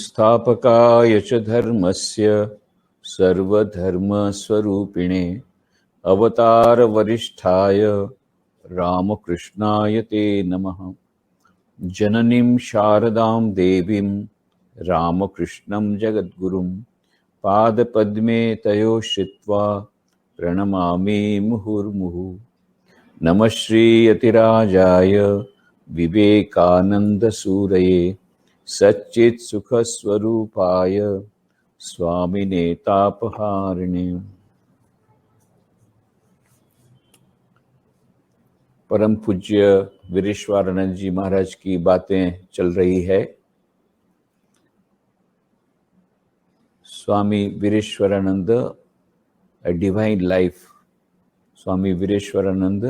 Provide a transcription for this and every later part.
संस्थापकाय च धर्मस्य सर्वधर्मस्वरूपिणे अवतारवरिष्ठाय रामकृष्णाय ते नमः। जननीं शारदां देवीं रामकृष्णं जगद्गुरुं पादपद्मे तयो श्रित्वा प्रणमामि मुहुर्मुहुः। नमः श्रीयतिराजाय विवेकानन्दसूरये सच्चित्सुखस्वरूपाय स्वामिने तापहारिणे। परम पूज्य वीरेश्वरानंद जी महाराज की बातें चल रही है। स्वामी वीरेश्वरानंद ए डिवाइन लाइफ, स्वामी वीरेश्वरानंद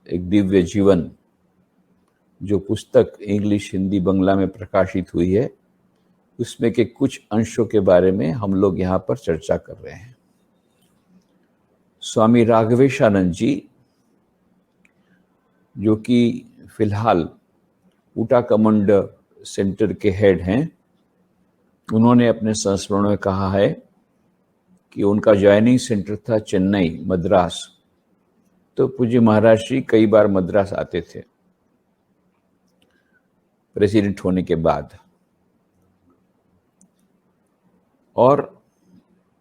एक दिव्य जीवन, जो पुस्तक इंग्लिश हिंदी बंगला में प्रकाशित हुई है, उसमें के कुछ अंशों के बारे में हम लोग यहाँ पर चर्चा कर रहे हैं। स्वामी राघवेशानंद जी, जो कि फिलहाल ऊटा कमांड सेंटर के हेड हैं, उन्होंने अपने संस्मरण में कहा है कि उनका ज्वाइनिंग सेंटर था चेन्नई, मद्रास। तो पूज्य महाराज श्री कई बार मद्रास आते थे प्रेसिडेंट होने के बाद, और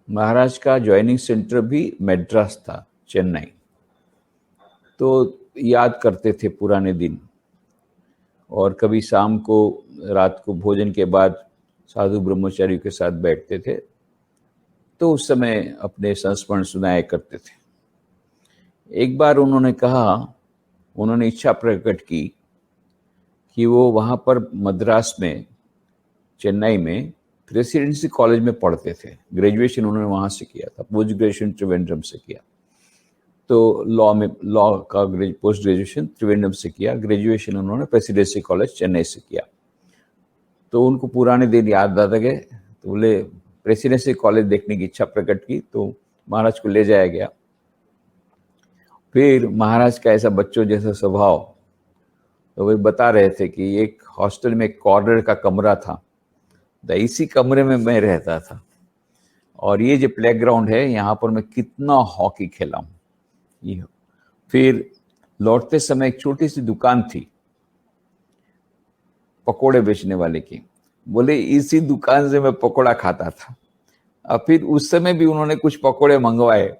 महाराज का ज्वाइनिंग सेंटर भी मद्रास था, चेन्नई। तो याद करते थे पुराने दिन, और कभी शाम को, रात को भोजन के बाद साधु ब्रह्मचारियों के साथ बैठते थे, तो उस समय अपने संस्मरण सुनाया करते थे। एक बार उन्होंने कहा, उन्होंने इच्छा प्रकट की कि वो वहाँ पर मद्रास में, चेन्नई में प्रेसिडेंसी कॉलेज में पढ़ते थे। ग्रेजुएशन उन्होंने वहाँ से किया था, पोस्ट ग्रेजुएशन त्रिवेंद्रम से किया। तो लॉ का पोस्ट ग्रेजुएशन त्रिवेंद्रम से किया, ग्रेजुएशन उन्होंने प्रेसिडेंसी कॉलेज चेन्नई से किया। तो उनको पुराने दिन याद आ गए, तो बोले प्रेसिडेंसी कॉलेज देखने की इच्छा प्रकट की, तो महाराज को ले जाया गया। फिर महाराज का ऐसा बच्चों जैसा स्वभाव, तो वे बता रहे थे कि एक हॉस्टल में एक कॉर्नर का कमरा था, तो इसी कमरे में मैं रहता था, और ये जो प्लेग्राउंड है, यहाँ पर मैं कितना हॉकी खेला हूँ। ये फिर लौटते समय एक छोटी सी दुकान थी पकोड़े बेचने वाले की, बोले इसी दुकान से मैं पकोड़ा खाता था। और फिर उस समय भी उन्होंने कुछ पकोड़े मंगवाए,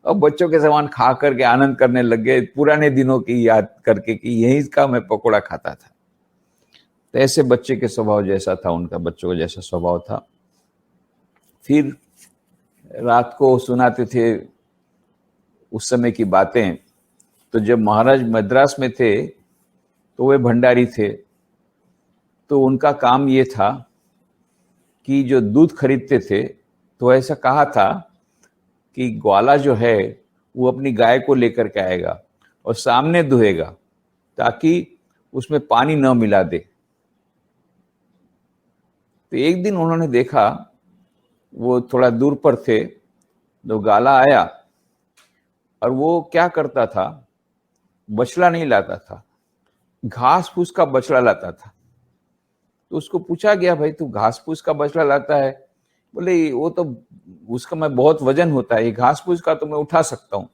और बच्चों के सामान खा करके आनंद करने लग गए, पुराने दिनों की याद करके कि यही का मैं पकोड़ा खाता था। तो ऐसे बच्चे के स्वभाव जैसा था उनका, बच्चों का जैसा स्वभाव था। फिर रात को सुनाते थे उस समय की बातें। तो जब महाराज मद्रास में थे तो वे भंडारी थे, तो उनका काम ये था कि जो दूध खरीदते थे, तो ऐसा कहा था कि ग्वाला जो है वो अपनी गाय को लेकर के आएगा और सामने दुहेगा, ताकि उसमें पानी न मिला दे। तो एक दिन उन्होंने देखा, वो थोड़ा दूर पर थे, तो गाला आया, और वो क्या करता था, बछड़ा नहीं लाता था, घास फूस का बछड़ा लाता था। तो उसको पूछा गया, भाई तू घास फूस का बछड़ा लाता है? बोले वो तो उसका मैं बहुत वजन होता है, ये घास फूस का तो मैं उठा सकता हूँ।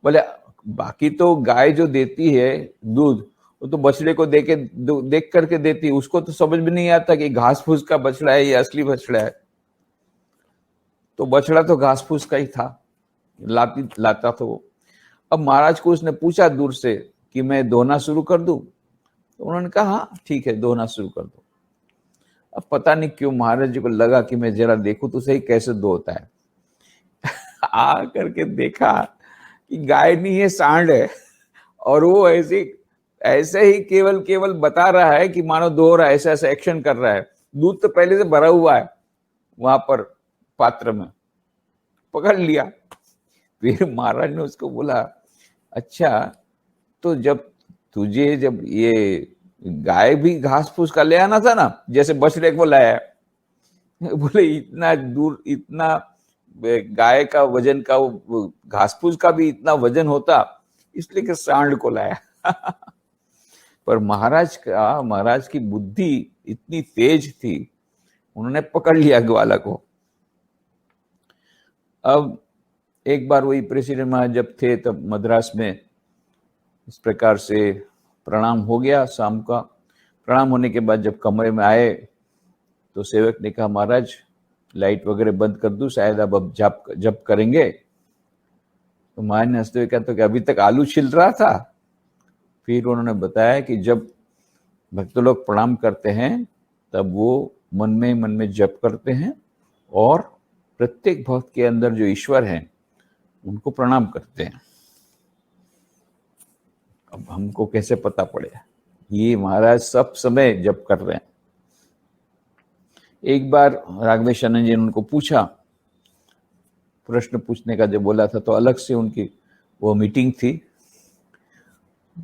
बोले बाकी तो गाय जो देती है दूध, वो तो बछड़े को देख करके देती, उसको तो समझ में नहीं आता कि घास फूस का बछड़ा है या असली बछड़ा है। तो बछड़ा तो घास फूस का ही था, लाता था वो। अब महाराज को उसने पूछा दूर से कि मैं दोहना शुरू कर दूं? तो उन्होंने कहा हाँ ठीक है, दोहना शुरू कर दो। अब पता नहीं क्यों महाराज जी को लगा कि मैं जरा देखूं तो सही कैसे दोहता है। आ करके देखा कि गाय नहीं है, सांड है, और वो ऐसे ही केवल बता रहा है कि मानो दो रहा है, ऐसा ऐसा एक्शन कर रहा है। दूध तो पहले से भरा हुआ है वहां पर पात्र में। पकड़ लिया। फिर महाराज ने उसको बोला, अच्छा तो जब ये गाय भी घास फूस का ले आना था ना, जैसे बछड़े को लाया, बोले इतना दूर, इतना गाय का वजन का, वो घास फूस का भी इतना वजन होता, इसलिए कि सांड को लाया। पर महाराज की बुद्धि इतनी तेज थी, उन्होंने पकड़ लिया ग्वाला को। अब एक बार वही प्रेसिडेंट महाराज जब थे तब मद्रास में इस प्रकार से प्रणाम हो गया। शाम का प्रणाम होने के बाद जब कमरे में आए तो सेवक ने कहा, महाराज लाइट वगैरह बंद कर दूं, शायद अब जप करेंगे। तो महाराज ने हंसते हुए कहा, तो क्या अभी तक आलू छिल रहा था? फिर उन्होंने बताया कि जब भक्त लोग प्रणाम करते हैं तब वो मन में जप करते हैं और प्रत्येक भक्त के अंदर जो ईश्वर है उनको प्रणाम करते हैं। अब हमको कैसे पता पड़े? ये महाराज सब समय जप कर रहे हैं। एक बार राघवेशानंद जी ने उनको पूछा, प्रश्न पूछने का जो बोला था, तो अलग से उनकी वो मीटिंग थी,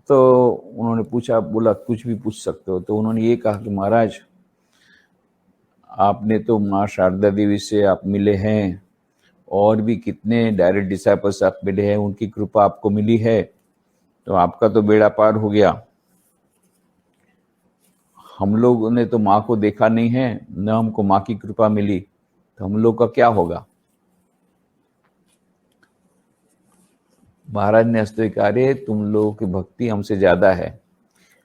तो उन्होंने पूछा, बोला कुछ भी पूछ सकते हो। तो उन्होंने ये कहा कि महाराज आपने तो माँ शारदा देवी से आप मिले हैं और भी कितने डायरेक्ट डिसाइपल्स आप मिले हैं, उनकी कृपा आपको मिली है, तो आपका तो बेड़ा पार हो गया। हम लोगों ने तो माँ को देखा नहीं है, न हमको माँ की कृपा मिली, तो हम लोग का क्या होगा? महाराज ने हंसते कहा, अरे तुम लोगों की भक्ति हमसे ज्यादा है।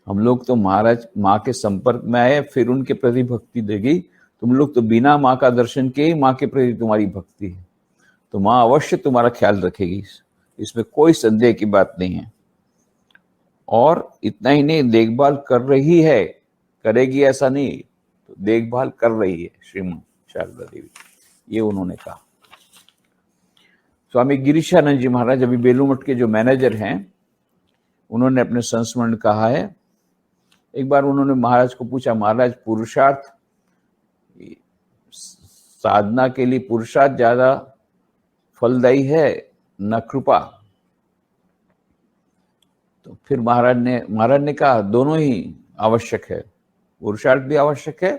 हम लोग तो महाराज माँ के संपर्क में आए, फिर उनके प्रति भक्ति देगी। तुम लोग तो बिना माँ का दर्शन के ही माँ के प्रति तुम्हारी भक्ति है, तो माँ अवश्य तुम्हारा ख्याल रखेगी, इसमें कोई संदेह की बात नहीं है। और इतना ही नहीं, देखभाल कर रही है, करेगी ऐसा नहीं, तो देखभाल कर रही है श्रीमती शारदा देवी, ये उन्होंने कहा। स्वामी गिरीशानंद जी महाराज अभी बेलूर मठ के जो मैनेजर हैं, उन्होंने अपने संस्मरण कहा है। एक बार उन्होंने महाराज को पूछा, महाराज पुरुषार्थ साधना के लिए पुरुषार्थ ज्यादा फलदायी है न कृपा? तो फिर महाराज ने कहा, दोनों ही आवश्यक है, पुरुषार्थ भी आवश्यक है,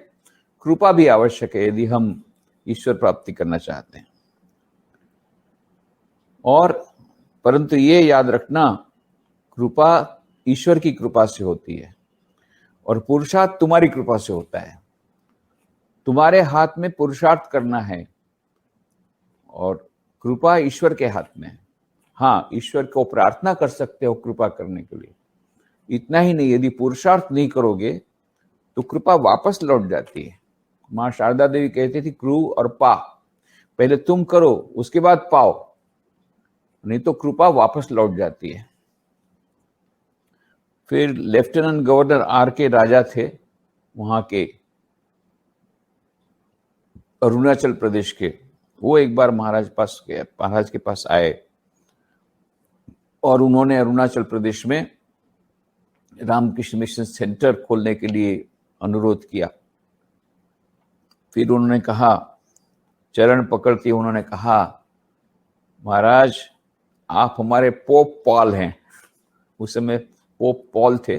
कृपा भी आवश्यक है, यदि हम ईश्वर प्राप्ति करना चाहते हैं। और परंतु ये याद रखना, कृपा ईश्वर की कृपा से होती है और पुरुषार्थ तुम्हारी कृपा से होता है। तुम्हारे हाथ में पुरुषार्थ करना है और कृपा ईश्वर के हाथ में है। हाँ, ईश्वर को प्रार्थना कर सकते हो कृपा करने के लिए। इतना ही नहीं, यदि पुरुषार्थ नहीं करोगे तो कृपा वापस लौट जाती है। माँ शारदा देवी कहती थी, क्रू और पा, पहले तुम करो उसके बाद पाओ, नहीं तो कृपा वापस लौट जाती है। फिर लेफ्टिनेंट गवर्नर R.K. राजा थे, वहां के अरुणाचल प्रदेश के, वो एक बार महाराज के पास आए और उन्होंने अरुणाचल प्रदेश में रामकृष्ण मिशन सेंटर खोलने के लिए अनुरोध किया। फिर उन्होंने कहा, चरण पकड़ती उन्होंने कहा, महाराज आप हमारे पोप पॉल हैं। उस समय पोप पॉल थे,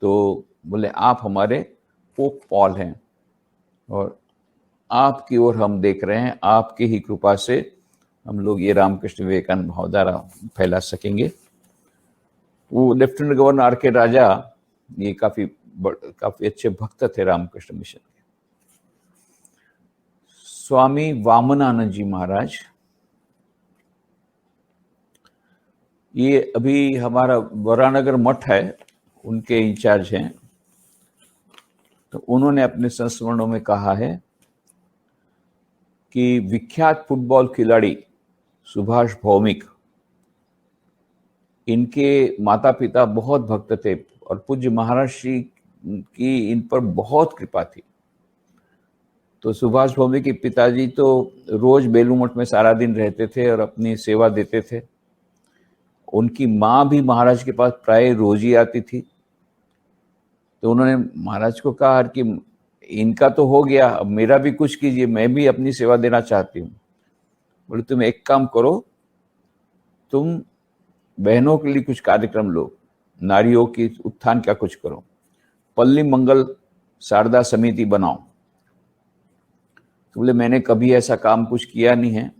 तो बोले आप हमारे पोप पॉल हैं और आपकी ओर हम देख रहे हैं, आपकी ही कृपा से हम लोग ये रामकृष्ण विवेकानंद भावधारा फैला सकेंगे। वो लेफ्टिनेंट गवर्नर R.K. राजा ये काफी अच्छे भक्त थे रामकृष्ण मिशन के। स्वामी वामनानंद जी महाराज, ये अभी हमारा वरानगर मठ है, उनके इंचार्ज हैं। तो उन्होंने अपने संस्मरणों में कहा है कि विख्यात फुटबॉल खिलाड़ी सुभाष भौमिक, इनके माता पिता बहुत भक्त थे और पूज्य महाराज श्री की इन पर बहुत कृपा थी। तो सुभाष भौमिक के पिताजी तो रोज बेलूर मठ में सारा दिन रहते थे और अपनी सेवा देते थे। उनकी माँ भी महाराज के पास प्राय रोज ही आती थी। तो उन्होंने महाराज को कहा कि इनका तो हो गया, अब मेरा भी कुछ कीजिए, मैं भी अपनी सेवा देना चाहती हूँ। बोले तुम एक काम करो, तुम बहनों के लिए कुछ कार्यक्रम लो, नारियों की उत्थान का कुछ करो, पल्ली मंगल शारदा समिति बनाओ। तो बोले मैंने कभी ऐसा काम कुछ किया नहीं है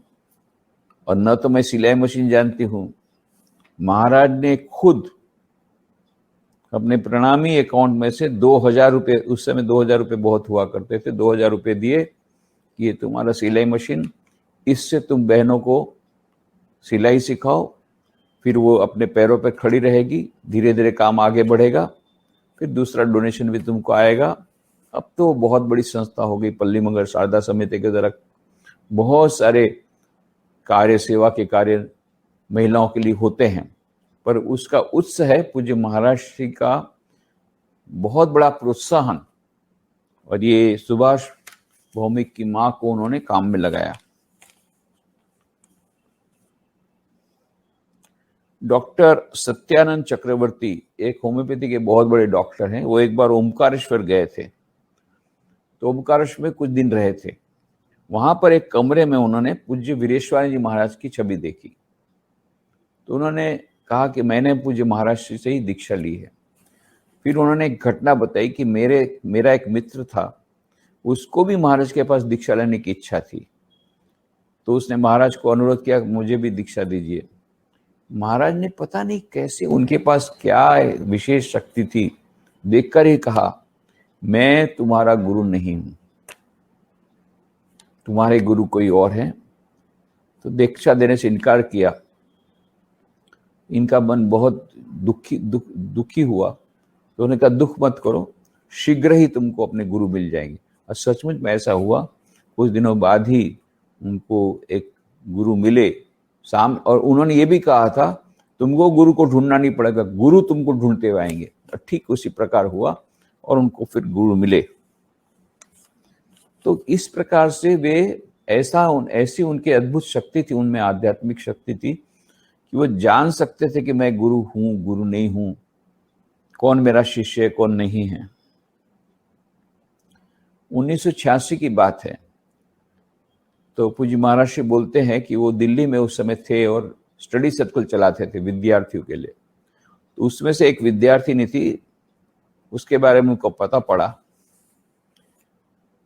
और न तो मैं सिलाई मशीन जानती हूँ। महाराज ने खुद अपने प्रणामी अकाउंट में से 2,000 रुपये, उस समय 2,000 रुपये बहुत हुआ करते थे, 2,000 रुपये दिए कि ये तुम्हारा सिलाई मशीन, इससे तुम बहनों को सिलाई सिखाओ, फिर वो अपने पैरों पे खड़ी रहेगी, धीरे धीरे काम आगे बढ़ेगा, फिर दूसरा डोनेशन भी तुमको आएगा। अब तो बहुत बड़ी संस्था हो गई, पल्ली मंगल शारदा समिति के द्वारा बहुत सारे कार्य, सेवा के कार्य महिलाओं के लिए होते हैं। पर उसका उत्स है पूज्य महाराज श्री का बहुत बड़ा प्रोत्साहन, और ये सुभाष भौमिक की मां को उन्होंने काम में लगाया। डॉक्टर सत्यानंद चक्रवर्ती एक होम्योपैथी के बहुत बड़े डॉक्टर हैं। वो एक बार ओमकारेश्वर गए थे, तो ओमकारेश्वर में कुछ दिन रहे थे। वहां पर एक कमरे में उन्होंने पूज्य वीरेश्वर जी महाराज की छवि देखी, तो उन्होंने कहा कि मैंने पूज्य महाराज श्री से ही दीक्षा ली है। फिर उन्होंने एक घटना बताई कि मेरा एक मित्र था, उसको भी महाराज के पास दीक्षा लेने की इच्छा थी, तो उसने महाराज को अनुरोध किया मुझे भी दीक्षा दीजिए। महाराज ने पता नहीं कैसे, उनके पास क्या विशेष शक्ति थी, देखकर ही कहा मैं तुम्हारा गुरु नहीं हूं, तुम्हारे गुरु कोई और हैं। तो दीक्षा देने से इनकार किया। इनका मन बहुत दुखी हुआ, तो उन्होंने कहा दुख मत करो, शीघ्र ही तुमको अपने गुरु मिल जाएंगे। और सचमुच में ऐसा हुआ। कुछ दिनों बाद ही उनको एक गुरु मिले और उन्होंने ये भी कहा था तुमको गुरु को ढूंढना नहीं पड़ेगा, गुरु तुमको ढूंढते हुए आएंगे। ठीक उसी प्रकार हुआ और उनको फिर गुरु मिले। तो इस प्रकार से वे ऐसी उनकी अद्भुत शक्ति थी, उनमें आध्यात्मिक शक्ति थी कि वो जान सकते थे कि मैं गुरु हूं, गुरु नहीं हूं, कौन मेरा शिष्य है, कौन नहीं है। 1986 की बात है। तो पूज्य महाराज श्री बोलते हैं कि वो दिल्ली में उस समय थे और स्टडी सर्कल चलाते थे विद्यार्थियों के लिए। तो उसमें से एक विद्यार्थिनी थी, उसके बारे में उनको पता पड़ा।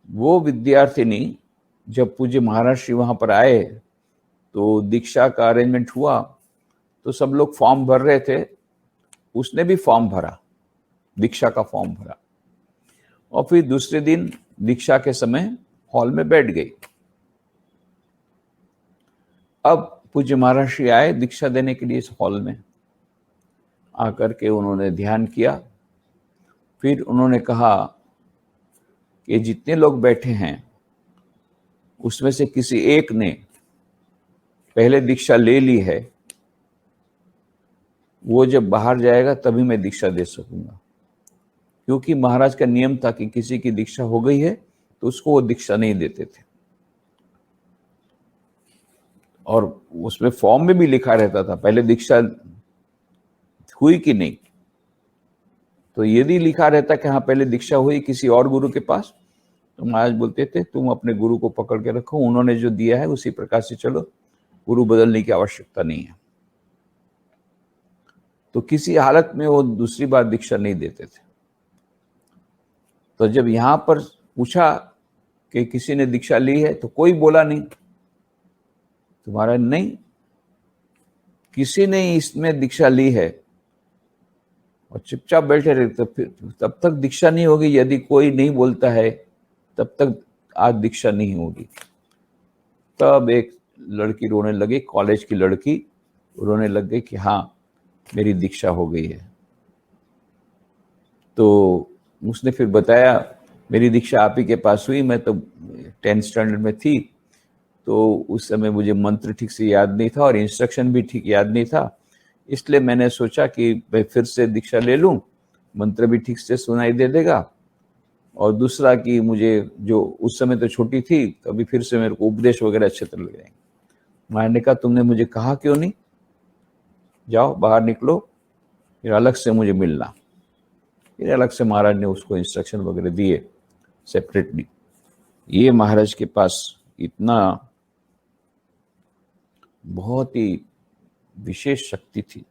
वो विद्यार्थिनी जब पूज्य महाराज श्री वहां पर आए तो दीक्षा का अरेंजमेंट हुआ, तो सब लोग फॉर्म भर रहे थे, उसने भी फॉर्म भरा, दीक्षा का फॉर्म भरा, और फिर दूसरे दिन दीक्षा के समय हॉल में बैठ गई। अब पूज्य महाराज श्री आए दीक्षा देने के लिए इस हॉल में। आकर के उन्होंने ध्यान किया, फिर उन्होंने कहा कि जितने लोग बैठे हैं उसमें से किसी एक ने पहले दीक्षा ले ली है, वो जब बाहर जाएगा तभी मैं दीक्षा दे सकूंगा। क्योंकि महाराज का नियम था कि किसी की दीक्षा हो गई है तो उसको वो दीक्षा नहीं देते थे, और उसमें फॉर्म में भी लिखा रहता था पहले दीक्षा हुई कि नहीं। तो यदि लिखा रहता कि हाँ पहले दीक्षा हुई किसी और गुरु के पास, तो महाराज बोलते थे तुम अपने गुरु को पकड़ के रखो, उन्होंने जो दिया है उसी प्रकार से चलो, गुरु बदलने की आवश्यकता नहीं है। तो किसी हालत में वो दूसरी बार दीक्षा नहीं देते थे। तो जब यहां पर पूछा कि किसी ने दीक्षा ली है, तो कोई बोला नहीं। तुम्हारा नहीं, किसी ने इसमें दीक्षा ली है, और चुपचाप बैठे रहे। तो फिर तब तक दीक्षा नहीं होगी, यदि कोई नहीं बोलता है तब तक आज दीक्षा नहीं होगी। तब एक लड़की रोने लगी, कॉलेज की लड़की रोने लग गई कि हाँ मेरी दीक्षा हो गई है। तो उसने फिर बताया मेरी दीक्षा आप ही के पास हुई, मैं तो 10th स्टैंडर्ड में थी, तो उस समय मुझे मंत्र ठीक से याद नहीं था और इंस्ट्रक्शन भी ठीक याद नहीं था, इसलिए मैंने सोचा कि मैं फिर से दीक्षा ले लूं, मंत्र भी ठीक से सुनाई दे देगा, और दूसरा कि मुझे जो उस समय तो छोटी थी, तो अभी फिर से मेरे को उपदेश वगैरह अच्छे तरह लग जाएंगे। महाराज ने कहा तुमने मुझे कहा क्यों नहीं, जाओ बाहर निकलो, फिर अलग से मुझे मिलना। फिर अलग से महाराज ने उसको इंस्ट्रक्शन वगैरह दिए सेपरेटली। ये महाराज के पास इतना बहुत ही विशेष शक्ति थी।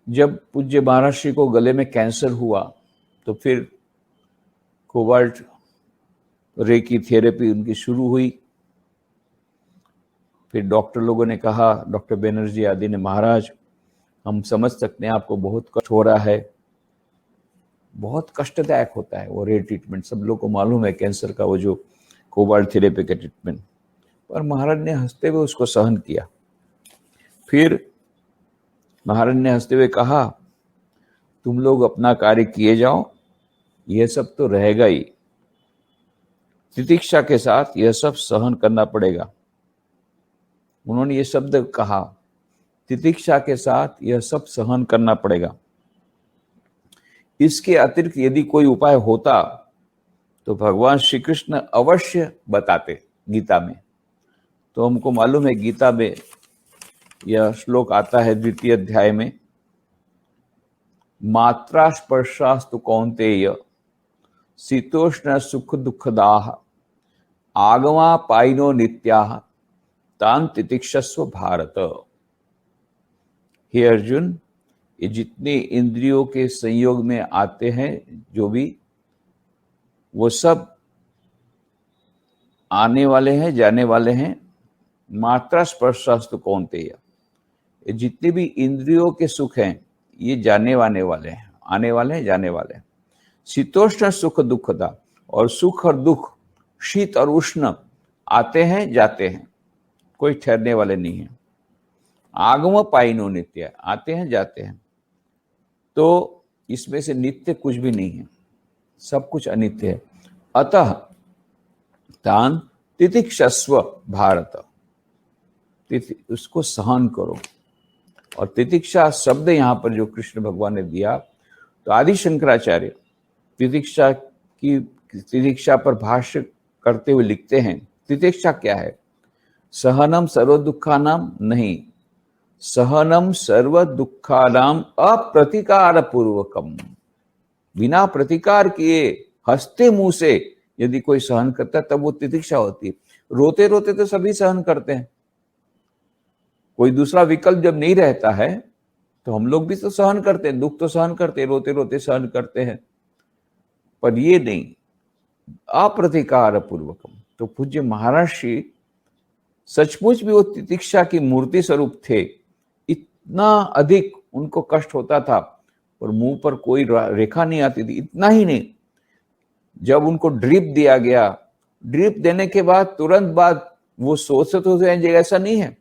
जब पूज्य महाराज श्री को गले में कैंसर हुआ, तो फिर कोबाल्ट रे की थेरेपी उनकी शुरू हुई। फिर डॉक्टर लोगों ने कहा, डॉक्टर बनर्जी आदि ने, महाराज हम समझ सकते हैं आपको बहुत कष्ट हो रहा है, बहुत कष्टदायक होता है वो रेड ट्रीटमेंट, सब लोग को मालूम है कैंसर का वो जो कोबाल्ट थेरेपी का ट्रीटमेंट। पर महाराज ने हंसते हुए उसको सहन किया। फिर महाराज ने हंसते हुए कहा, तुम लोग अपना कार्य किए जाओ, यह सब तो रहेगा ही, तितिक्षा के साथ यह सब सहन करना पड़ेगा। उन्होंने ये शब्द कहा, तितिक्षा के साथ यह सब सहन करना पड़ेगा। इसके अतिरिक्त यदि कोई उपाय होता तो भगवान श्री कृष्ण अवश्य बताते गीता में। तो हमको मालूम है गीता में यह श्लोक आता है 2 अध्याय में, मात्रा स्पर्शास्तु कौन्तेय शीतोष्ण सुख दुखदाः आगमा पाइनो नित्याः तान तितिक्षस्व भारत। हे अर्जुन, ये जितने इंद्रियों के संयोग में आते हैं जो भी, वो सब आने वाले हैं, जाने वाले हैं। मात्रा स्पर्शास्तु कौन्तेय, ये जितने भी इंद्रियों के सुख हैं ये जाने वाले हैं, आने वाले हैं, जाने वाले हैं। शीतोष्ण सुख दुखदा, और सुख और दुख, शीत और उष्ण आते हैं जाते हैं, कोई ठहरने वाले नहीं है। आगम पाइनो नित्य, आते हैं जाते हैं, तो इसमें से नित्य कुछ भी नहीं है, सब कुछ अनित्य है। अतः तान तितिक्षस्व भारत, उसको सहन करो। और तितिक्षा शब्द यहाँ पर जो कृष्ण भगवान ने दिया, तो आदि शंकराचार्य तितिक्षा पर भाष्य करते हुए लिखते हैं, तितिक्षा क्या है? सहनम सर्व दुखानाम नहीं, सहनम सर्व दुखानाम अप्रतिकार पूर्वकम, बिना प्रतिकार किए हंसते मुंह से यदि कोई सहन करता है तब वो तितिक्षा होती है। रोते रोते तो सभी सहन करते हैं, कोई दूसरा विकल्प जब नहीं रहता है तो हम लोग भी तो सहन करते हैं, दुख तो सहन करते हैं, रोते रोते सहन करते हैं। पर ये नहीं, अप्रतिकार पूर्वकम। तो पूज्य महाराज श्री सचमुच भी वो तितिक्षा की मूर्ति स्वरूप थे। इतना अधिक उनको कष्ट होता था और मुंह पर कोई रेखा नहीं आती थी। इतना ही नहीं, जब उनको ड्रिप दिया गया, ड्रिप देने के बाद तुरंत बाद वो सोचते थे ऐसा नहीं है,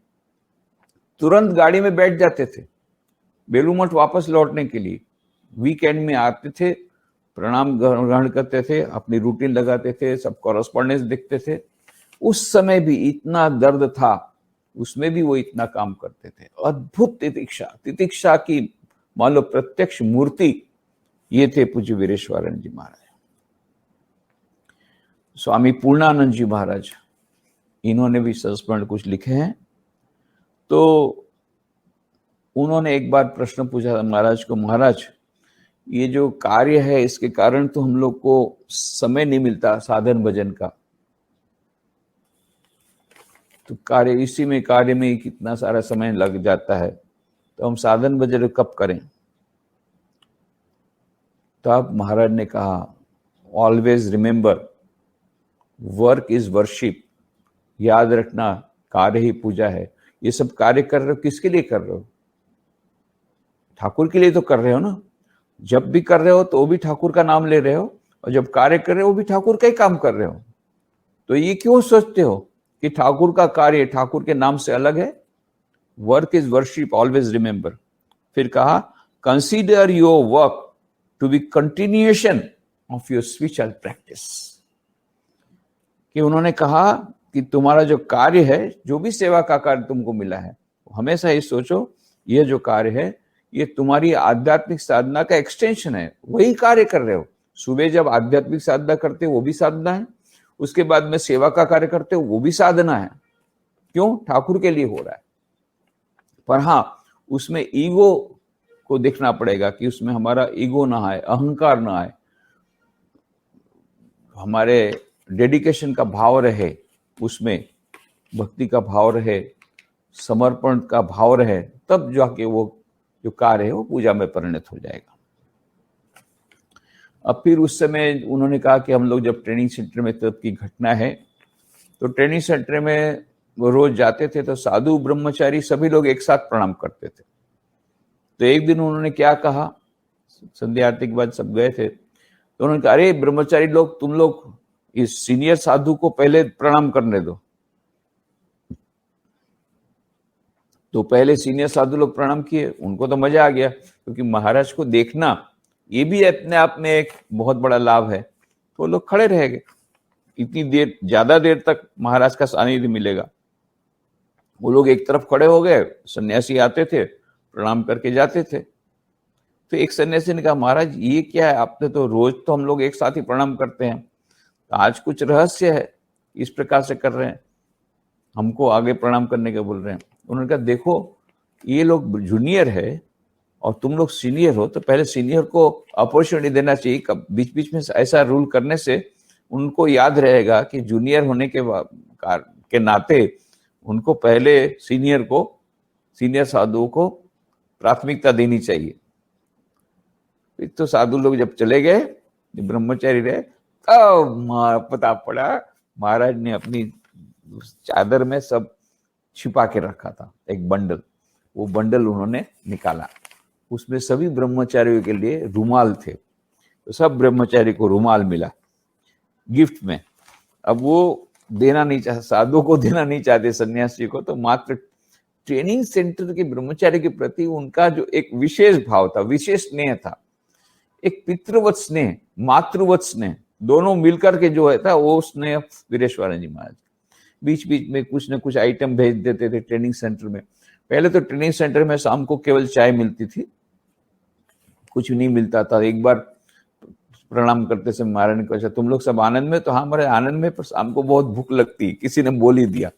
तुरंत गाड़ी में बैठ जाते थे बेलूर मठ वापस लौटने के लिए। वीकेंड में आते थे, प्रणाम ग्रहण करते थे, अपनी रूटीन लगाते थे, सब कॉरेस्पॉन्डेंस देखते थे। उस समय भी इतना दर्द था, उसमें भी वो इतना काम करते थे। अद्भुत तितिक्षा की मान लो प्रत्यक्ष मूर्ति ये थे पूज्य वीरेश्वरानंद जी महाराज। स्वामी पूर्णानंद जी महाराज, इन्होंने भी संस्मरण कुछ लिखे हैं। तो उन्होंने एक बार प्रश्न पूछा महाराज को, महाराज ये जो कार्य है इसके कारण तो हम लोग को समय नहीं मिलता साधन भजन का, तो कार्य में कितना सारा समय लग जाता है, तो हम साधन भजन कब करें? तो आप महाराज ने कहा, always remember work is worship, याद रखना कार्य ही पूजा है। ये सब कार्य कर रहे हो किसके लिए कर रहे हो? ठाकुर के लिए तो कर रहे हो ना। जब भी कर रहे हो तो वो भी ठाकुर का नाम ले रहे हो, और जब कार्य कर रहे हो वो भी ठाकुर का ही काम कर रहे हो। तो ये क्यों सोचते हो कि ठाकुर का कार्य ठाकुर के नाम से अलग है? Work is worship, always remember. फिर कहा, consider your work to be continuation of your spiritual practice. कि उन्होंने कहा कि तुम्हारा जो कार्य है, जो भी सेवा का कार्य तुमको मिला है, हमेशा ये सोचो ये जो कार्य है ये तुम्हारी आध्यात्मिक साधना का एक्सटेंशन है, वही कार्य कर रहे हो। सुबह जब आध्यात्मिक साधना करते हो वो भी साधना है, उसके बाद में सेवा का कार्य करते हो वो भी साधना है। क्यों? ठाकुर के लिए हो रहा है। पर हाँ, उसमें ईगो को देखना पड़ेगा कि उसमें हमारा ईगो ना आए, अहंकार ना आए, हमारे डेडिकेशन का भाव रहे, उसमें भक्ति का भाव रहे, समर्पण का भाव रहे, तब जाके वो जो कार्य है वो पूजा में परिणत हो जाएगा। अब फिर उस समय उन्होंने कहा कि हम लोग जब ट्रेनिंग सेंटर में तब की घटना है, तो ट्रेनिंग सेंटर में वो रोज जाते थे तो साधु ब्रह्मचारी सभी लोग एक साथ प्रणाम करते थे। तो एक दिन उन्होंने क्या कहा, संध्या आरती के बाद सब गए थे, तो उन्होंने कहा, अरे ब्रह्मचारी लोग, तुम लोग इस सीनियर साधु को पहले प्रणाम करने दो। तो पहले सीनियर साधु लोग प्रणाम किए, उनको तो मजा आ गया, क्योंकि महाराज को देखना ये भी अपने आप में एक बहुत बड़ा लाभ है। तो लोग खड़े रह गए, इतनी देर, ज्यादा देर तक महाराज का सानिध्य मिलेगा। वो लोग एक तरफ खड़े हो गए, सन्यासी आते थे, प्रणाम करके जाते थे। तो एक सन्यासी ने कहा, महाराज ये क्या है, आपने तो रोज तो हम लोग एक साथ ही प्रणाम करते हैं, तो आज कुछ रहस्य है, इस प्रकार से कर रहे हैं, हमको आगे प्रणाम करने का बोल रहे हैं। उन्होंने कहा, देखो ये लोग जूनियर है और तुम लोग सीनियर हो, तो पहले सीनियर को अपॉर्चुनिटी देना चाहिए। कब बीच बीच में ऐसा रूल करने से उनको याद रहेगा कि जूनियर होने के नाते उनको पहले सीनियर साधुओं को प्राथमिकता देनी चाहिए। तो साधु लोग जब चले गए, ब्रह्मचारी रहे, तब पता पड़ा महाराज ने अपनी चादर में सब छिपा के रखा था, एक बंडल। वो बंडल उन्होंने निकाला, उसमें सभी ब्रह्मचारियों के लिए रुमाल थे। तो सब ब्रह्मचारी को रुमाल मिला गिफ्ट में। अब वो देना नहीं चाहते, साधु को देना नहीं चाहते सन्यासी को, तो मात्र ट्रेनिंग सेंटर के ब्रह्मचारी के प्रति उनका जो एक विशेष भाव था, विशेष स्नेह था, एक पितृवत स्नेह, मातृवत स्नेह, दोनों मिलकर के जो है था, वो स्नेह वीरेश्वरानंद जी महाराज बीच बीच में कुछ न कुछ आइटम भेज देते थे ट्रेनिंग सेंटर में। पहले तो ट्रेनिंग सेंटर में शाम को केवल चाय मिलती थी, कुछ नहीं मिलता था। एक बार प्रणाम करते समय महाराज ने कहा, तुम लोग सब आनंद में? तो हाँ हमारे आनंद में, पर शाम को बहुत भूख लगती, किसी ने बोल ही दिया।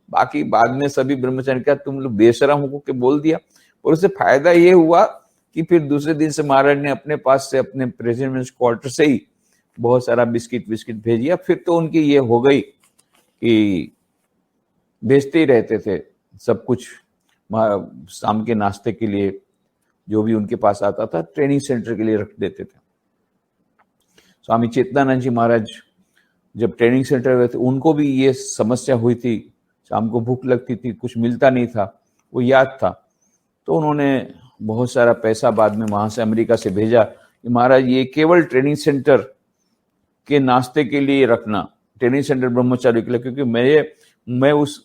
बाकी बाद में सभी ब्रह्मचारी का तुम लोग बेशरम हो के बोल दिया, और उससे फायदा ये हुआ कि फिर दूसरे दिन से महाराज ने अपने पास से, अपने प्रेसिडेंट क्वार्टर से ही बहुत सारा बिस्किट भेज दिया। फिर तो उनकी ये हो गई कि भेजते ही रहते थे सब कुछ, शाम के नाश्ते के लिए जो भी उनके पास आता था ट्रेनिंग सेंटर के लिए रख देते थे। स्वामी चेतनानंद जी महाराज जब ट्रेनिंग सेंटर गए थे, उनको भी ये समस्या हुई थी, शाम को भूख लगती थी, कुछ मिलता नहीं था, वो याद था। तो उन्होंने बहुत सारा पैसा बाद में वहां से अमेरिका से भेजा कि महाराज ये केवल ट्रेनिंग सेंटर के नाश्ते के लिए रखना, ट्रेनिंग सेंटर ब्रह्मचारी के लिए, क्योंकि मैं उस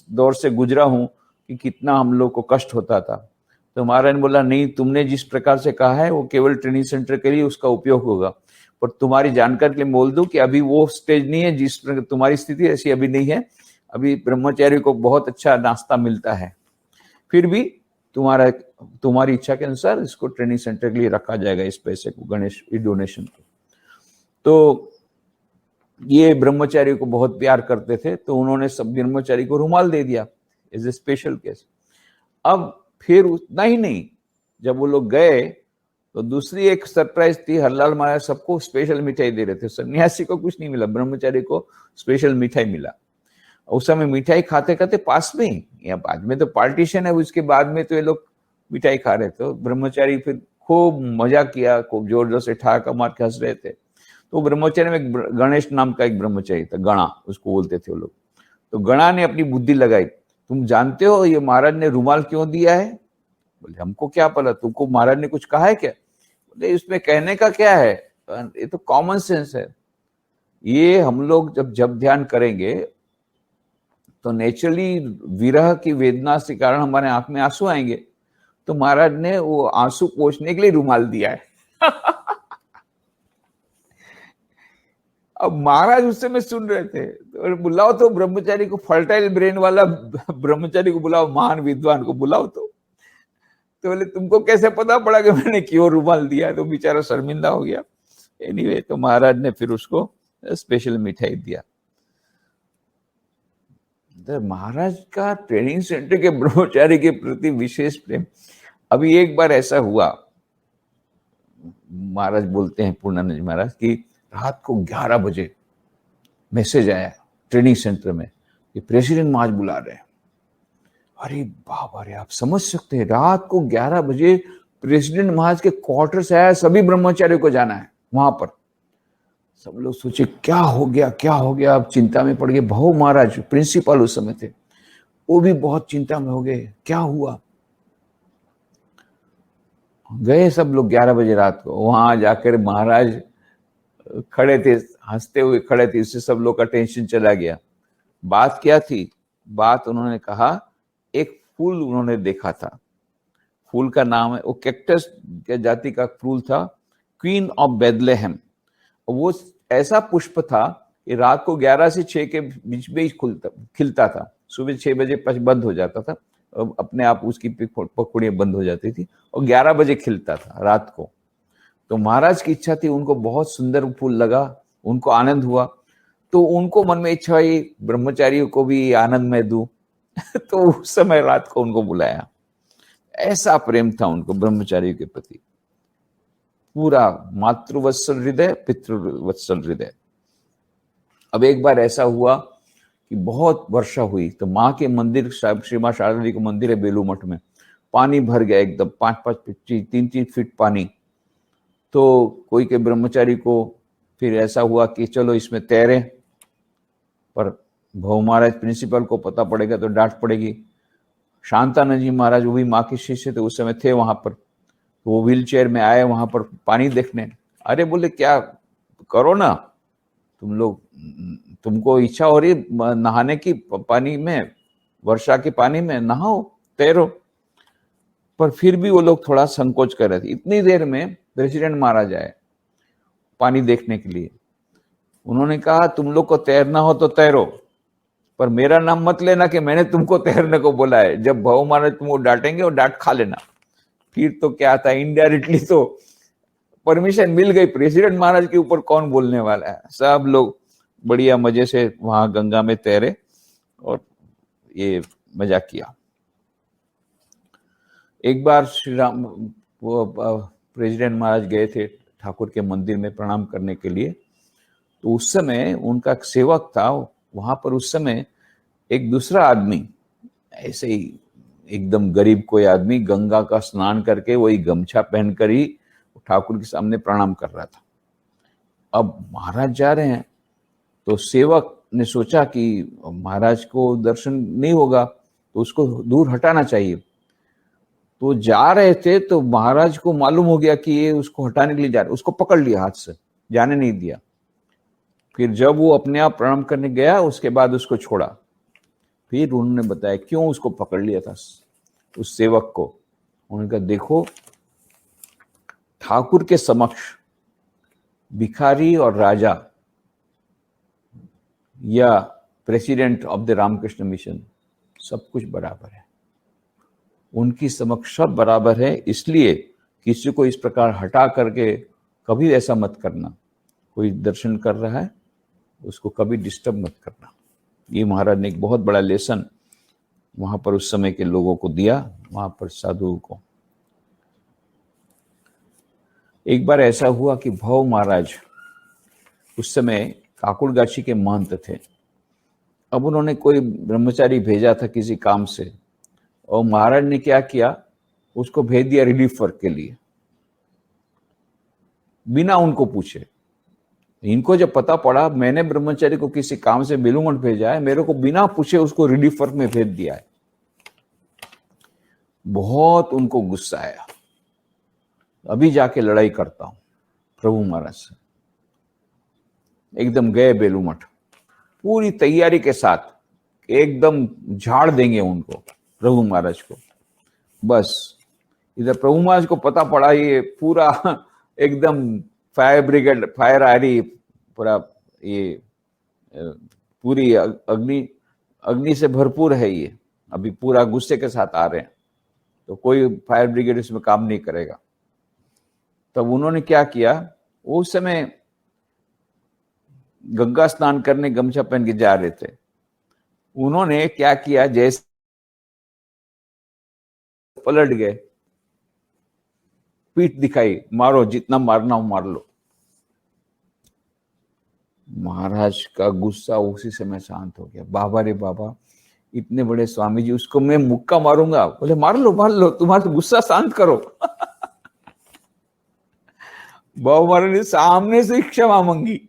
दौर से गुजरा हूं कि कितना हम लोग को कष्ट होता था। तो महाराज ने बोला, नहीं, तुमने जिस प्रकार से कहा है वो केवल ट्रेनिंग सेंटर के लिए उसका उपयोग होगा, पर तुम्हारी जानकारी के लिए बोल दूं कि अभी वो स्टेज नहीं है, जिस प्रकार तुम्हारी स्थिति ऐसी अभी नहीं है। अभी ब्रह्मचारी को बहुत अच्छा नाश्ता मिलता है, फिर भी तुम्हारी इच्छा के अनुसार इसको ट्रेनिंग सेंटर के लिए रखा जाएगा, इस पैसे को, गणेश डोनेशन को। तो ये ब्रह्मचारी को बहुत प्यार करते थे, तो उन्होंने सब ब्रह्मचारी को रुमाल दे दिया एज ए स्पेशल केस। अब फिर उतना ही नहीं, जब वो लोग गए तो दूसरी एक सरप्राइज थी, हरलाल महाराज सबको स्पेशल मिठाई दे रहे थे। सन्यासी को कुछ नहीं मिला, ब्रह्मचारी को स्पेशल मिठाई मिला। उस समय मिठाई खाते खाते पास में ही, या बाद में तो पार्टीशन है, उसके बाद में तो ये लोग मिठाई खा रहे थे। ब्रह्मचारी फिर खूब मजा किया, खूब जोर जोर से ठहाका मार के हंस रहे थे। तो ब्रह्मचारी में गणेश नाम का एक ब्रह्मचारी था, गणा उसको बोलते थे वो लोग। तो गणा ने अपनी बुद्धि लगाई, तुम जानते हो ये महाराज ने रुमाल क्यों दिया है? बोले, हमको क्या पता, तुमको महाराज ने कुछ कहा है क्या? बोले, इसमें कहने का क्या है, ये तो कॉमन सेंस है। ये हम लोग जब ध्यान करेंगे तो नेचुरली विरह की वेदना के कारण हमारे आंख में आंसू आएंगे, तो महाराज ने वो आंसू पोंछने के लिए रुमाल दिया है। अब महाराज उस समय सुन रहे थे, तो बुलाओ तो ब्रह्मचारी को, फर्टाइल ब्रेन वाला ब्रह्मचारी को बुलाओ, महान विद्वान को बुलाओ। तो बोले, तुमको कैसे पता पड़ा कि मैंने क्यों रुमाल दिया? तो बेचारा शर्मिंदा हो गया। एनीवे, तो महाराज ने फिर उसको स्पेशल मिठाई दिया। तो महाराज का ट्रेनिंग सेंटर के ब्रह्मचारी के प्रति विशेष प्रेम। अभी एक बार ऐसा हुआ, महाराज बोलते हैं, पूर्णानंद महाराज, की रात को 11 बजे मैसेज आया ट्रेनिंग सेंटर में कि प्रेसिडेंट महाराज बुला रहे हैं। अरे बाबा रे, आप समझ सकते हैं, रात को 11 बजे प्रेसिडेंट महाराज के क्वार्टर से आया, सभी ब्रह्मचारियों को जाना है वहां पर। सब लोग सोचे क्या हो गया, अब चिंता में पड़ गए। भाऊ महाराज प्रिंसिपल उस समय थे, वो भी बहुत चिंता में हो गए, क्या हुआ? गए सब लोग 11 बजे रात को। वहां जाकर महाराज खड़े थे, हंसते हुए खड़े थे, इससे सब लोग का टेंशन चला गया। बात क्या थी? बात उन्होंने कहा, एक फूल उन्होंने देखा था। फूल का नाम है, वो कैक्टस के जाति का फूल था, क्वीन ऑफ बेथलेहेम। वो ऐसा पुष्प था कि रात को 11 से 6 के बीच में ही खिलता था। सुबह 6 बजे बंद हो जाता था, अपने आप उसकी पखुड़ियां बंद हो जाती थी, और 11 बजे खिलता था रात को। तो महाराज की इच्छा थी, उनको बहुत सुंदर फूल लगा, उनको आनंद हुआ, तो उनको मन में इच्छा हुई ब्रह्मचारियों को भी आनंद में दूं। तो उस समय रात को उनको बुलाया। ऐसा प्रेम था उनको ब्रह्मचारियों के प्रति, पूरा मातृवत्सल हृदय, पितृवत्सल हृदय। अब एक बार ऐसा हुआ कि बहुत वर्षा हुई, तो माँ के मंदिर, श्री माँ शारदा जी का मंदिर है बेलू मठ में, पानी भर गया एकदम, 5-5 3-3 फीट पानी। तो कोई के ब्रह्मचारी को फिर ऐसा हुआ कि चलो इसमें तैरे, पर भव महाराज प्रिंसिपल को पता पड़ेगा तो डांट पड़ेगी। शांतानंद जी महाराज, वो भी माँ के शिष्य थे, उस समय थे वहां पर, तो वो व्हील चेयर में आए वहां पर पानी देखने। अरे बोले, क्या करो ना तुम लोग, तुमको इच्छा हो रही नहाने की पानी में, वर्षा के पानी में नहाओ, तैरो। पर फिर भी वो लोग थोड़ा संकोच कर रहे थे। इतनी देर में प्रेसिडेंट महाराज आए पानी देखने के लिए। उन्होंने कहा, तुम लोग को तैरना हो तो तैरो, पर मेरा नाम मत लेना कि मैंने तुमको तैरने को बोला है। जब भव महाराज तुमको डांटेंगे और डांट खा लेना। फिर तो क्या था, इनडायरेक्टली तो परमिशन मिल गई, प्रेसिडेंट महाराज के ऊपर कौन बोलने वाला है। सब लोग बढ़िया मजे से वहां गंगा में तैरे और ये मजा किया। एक बार श्री राम, वो प्रेसिडेंट महाराज गए थे ठाकुर के मंदिर में प्रणाम करने के लिए, तो उस समय उनका सेवक था वहां पर। उस समय एक दूसरा आदमी, ऐसे ही एकदम गरीब कोई आदमी, गंगा का स्नान करके वही गमछा पहनकर ही ठाकुर के सामने प्रणाम कर रहा था। अब महाराज जा रहे हैं, तो सेवक ने सोचा कि महाराज को दर्शन नहीं होगा तो उसको दूर हटाना चाहिए। तो जा रहे थे तो महाराज को मालूम हो गया कि ये उसको हटाने के लिए जा रहे, उसको पकड़ लिया हाथ से, जाने नहीं दिया। फिर जब वो अपने आप प्रणाम करने गया, उसके बाद उसको छोड़ा। फिर उन्होंने बताया क्यों उसको पकड़ लिया था उस सेवक को। उन्होंने कहा, देखो ठाकुर के समक्ष भिखारी और राजा या president of the Ramakrishna Mission सब कुछ बराबर है, उनकी समक्ष सब बराबर है। इसलिए किसी को इस प्रकार हटा करके कभी ऐसा मत करना। कोई दर्शन कर रहा है उसको कभी डिस्टर्ब मत करना। ये महाराज ने एक बहुत बड़ा लेसन वहां पर उस समय के लोगों को दिया, वहां पर साधुओं को। एक बार ऐसा हुआ कि भव महाराज उस समय काकुड़गाछी के महंत थे। अब उन्होंने कोई ब्रह्मचारी भेजा था किसी काम से, और महाराज ने क्या किया, उसको भेज दिया रिलीफ वर्क के लिए, बिना उनको पूछे। इनको जब पता पड़ा मैंने ब्रह्मचारी को किसी काम से बेलू मठ भेजा है, मेरे को बिना पूछे उसको रिलीफ वर्क में भेज दिया है, बहुत उनको गुस्सा आया। अभी जाके लड़ाई करता हूं प्रभु महाराज से। एकदम गए बेलू मठ पूरी तैयारी के साथ, एकदम झाड़ देंगे उनको प्रभु महाराज को। बस इधर प्रभु महाराज को पता पड़ा ये पूरा एकदम फायर ब्रिगेड, फायर आ रही पूरा, ये पूरी अग्नि से भरपूर है ये, अभी पूरा गुस्से के साथ आ रहे हैं, तो कोई फायर ब्रिगेड इसमें काम नहीं करेगा। तब उन्होंने क्या किया, उस समय गंगा स्नान करने गमछा पहन के जा रहे थे। उन्होंने क्या किया, जैसे पलट गए, पीठ दिखाई, मारो जितना मारना हो मार लो। महाराज का गुस्सा उसी समय शांत हो गया। बाबा रे बाबा, इतने बड़े स्वामी जी, उसको मैं मुक्का मारूंगा? बोले मार लो, तुम्हारा तो गुस्सा शांत करो। बाबा महाराज ने सामने से क्षमा मांगी।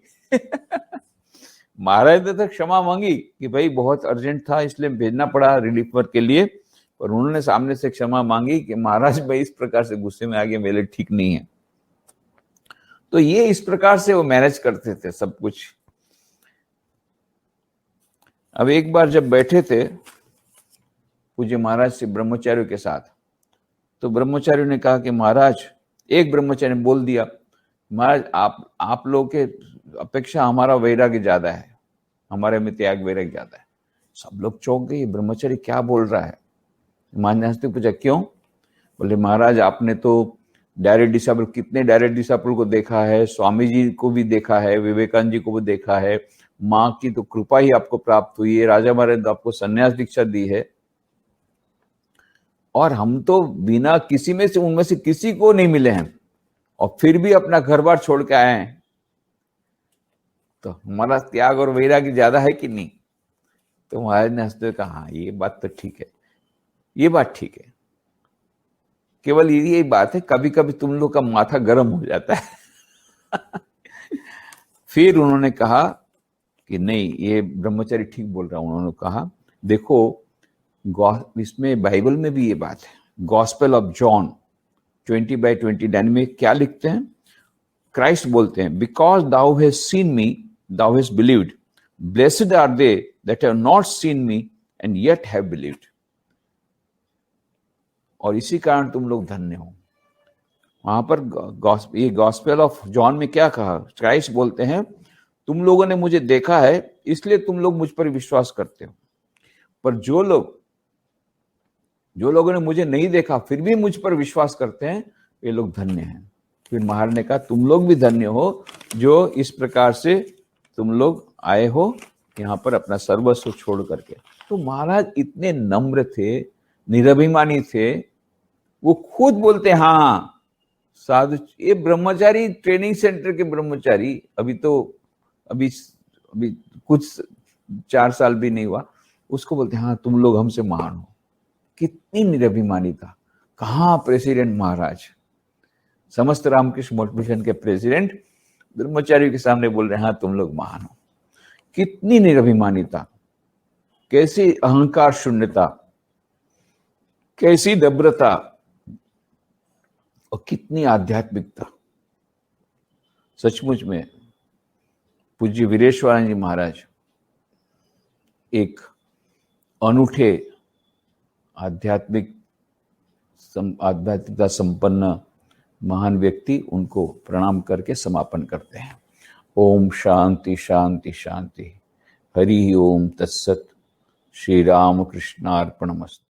महाराज ने तो क्षमा मांगी कि भाई बहुत अर्जेंट था इसलिए भेजना पड़ा रिलीफ वर्क के लिए, पर उन्होंने सामने से क्षमा मांगी कि महाराज मैं इस प्रकार से गुस्से में आ गया, मेरे लिए ठीक नहीं है। तो ये इस प्रकार से वो मैनेज करते थे सब कुछ। अब एक बार जब बैठे थे पूज्य महाराज से ब्रह्मचारियों के साथ, तो ब्रह्मचारियों ने कहा कि महाराज, एक ब्रह्मचारी ने बोल दिया, महाराज आप लोगों के अपेक्षा हमारा वैराग्य ज्यादा है, हमारे में त्याग वैराग्य ज्यादा है। सब लोग चौंक गए, ब्रह्मचारी क्या बोल रहा है। महाराज ने पूछा क्यों? बोले महाराज आपने तो डायरेक्ट डिसाइपल, कितने डायरेक्ट डिसाइपल को देखा है, स्वामी जी को भी देखा है, विवेकानंद जी को भी देखा है, माँ की तो कृपा ही आपको प्राप्त हुई है, राजा महाराज ने आपको संन्यास दीक्षा दी है, और हम तो बिना किसी में से उनमें से किसी को नहीं मिले हैं, और फिर भी अपना घर बार छोड़ के आए हैं, तो हमारा त्याग और वैराग्य ज्यादा है कि नहीं? तो महाराज ने हंसते हुए कहा हाँ ये बात तो ठीक है, ये बात ठीक है, केवल यही बात है कभी कभी तुम लोग का माथा गर्म हो जाता है। फिर उन्होंने कहा कि नहीं ये ब्रह्मचारी ठीक बोल रहा है। उन्होंने कहा देखो इसमें बाइबल में भी ये बात है, गॉस्पेल ऑफ जॉन 20/29 में क्या लिखते हैं? क्राइस्ट बोलते हैं because thou has seen me thou has believed, blessed are they that have not seen me and yet have believed. और इसी कारण तुम लोग धन्य हो। वहां पर ये गॉस्पेल ऑफ जॉन में क्या कहा? क्राइस्ट बोलते हैं तुम लोगों ने मुझे देखा है इसलिए तुम लोग मुझ पर विश्वास करते हो, पर जो लोगों ने मुझे नहीं देखा फिर भी मुझ पर विश्वास करते हैं वे लोग धन्य हैं। फिर महाराज ने कहा तुम लोग भी धन्य हो जो इस प्रकार से तुम लोग आए हो यहाँ पर अपना सर्वस्व छोड़ करके। तो महाराज इतने नम्र थे, निरभिमानी थे, वो खुद बोलते हाँ साधु। ये ब्रह्मचारी ट्रेनिंग सेंटर के ब्रह्मचारी अभी कुछ 4 साल भी नहीं हुआ, उसको बोलते हाँ तुम लोग हमसे महान हो। कितनी निरभिमानिता। कहाँ प्रेसिडेंट महाराज, समस्त रामकृष्ण मठ मिशन के प्रेसिडेंट ब्रह्मचारियों के सामने बोल रहे हैं हाँ तुम लोग महान हो। कितनी निरभिमानिता, कैसी अहंकार शून्यता, कैसी नम्रता, और कितनी आध्यात्मिकता। सचमुच में पूज्य वीरेश्वरानंद जी महाराज एक अनूठे आध्यात्मिकता संपन्न महान व्यक्ति। उनको प्रणाम करके समापन करते हैं। ओम शांति शांति शांति। हरि ओम तत्सत। श्री राम कृष्णार्पणमस्तु।